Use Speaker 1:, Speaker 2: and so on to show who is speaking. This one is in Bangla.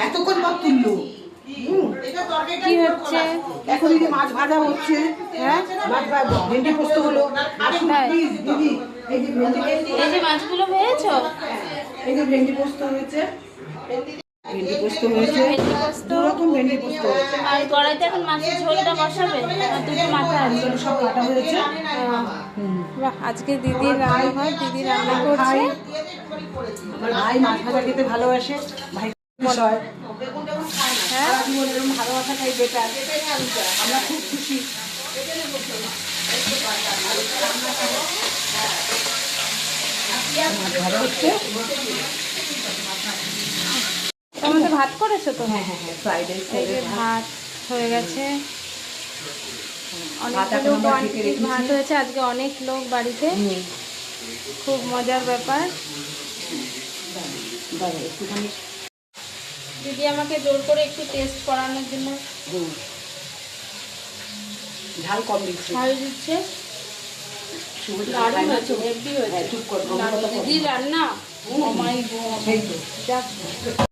Speaker 1: এতক্ষণ পর তুললো।
Speaker 2: কি হচ্ছে
Speaker 1: এখন দিদি মাছ ভাজা হচ্ছে। হ্যাঁ, ভেন্ডি পোস্ত হলো। দিদি এই
Speaker 2: যে মাছগুলো ভেজেছো,
Speaker 1: এই যে ভেন্ডি পোস্ত হয়েছে, ভেন্ডি পোস্ত হয়েছে, দু রকম ভেন্ডি পোস্ত হয়েছে।
Speaker 2: আর কড়াইতে এখন মাছের ঝোলটা বসাবে, আর দুটো মাথা আছে
Speaker 1: সব কাটা হয়েছে।
Speaker 2: বাহ, আজকে দিদির রান্নাঘর, দিদি রান্না করছে।
Speaker 1: আমার ভাই মাছ ভাজা খেতে ভালোবাসে, ভাই হয়।
Speaker 2: হ্যাঁ,
Speaker 1: এরকম ভালোবাসাটাই বেটার, আমরা খুব খুশি। ভালো হচ্ছে।
Speaker 2: তোমাদের ভাত করেছো তো?
Speaker 1: হ্যাঁ হ্যাঁ হ্যাঁ, ফ্রাইড রাইস।
Speaker 2: এই যে ভাত হয়ে গেছে,
Speaker 1: ভাত
Speaker 2: অনেকগুলো
Speaker 1: এখন আমরা ঢেকে রেখেছি।
Speaker 2: ভাত হয়েছে আজকে, অনেক লোক বাড়িতে, খুব মজার ব্যাপার।
Speaker 1: একটুখানি
Speaker 2: দিদি আমাকে জোর করে একটু টেস্ট করানোর জন্য
Speaker 1: ঝাল কম দিচ্ছি।
Speaker 2: ঝাল দিচ্ছে। দারুণ হয়েছে, হেভি হয়েছে।
Speaker 1: চুপ কর,
Speaker 2: দিদির রান্না, ও মাই গড,
Speaker 1: সেই তো।
Speaker 2: জাস্ট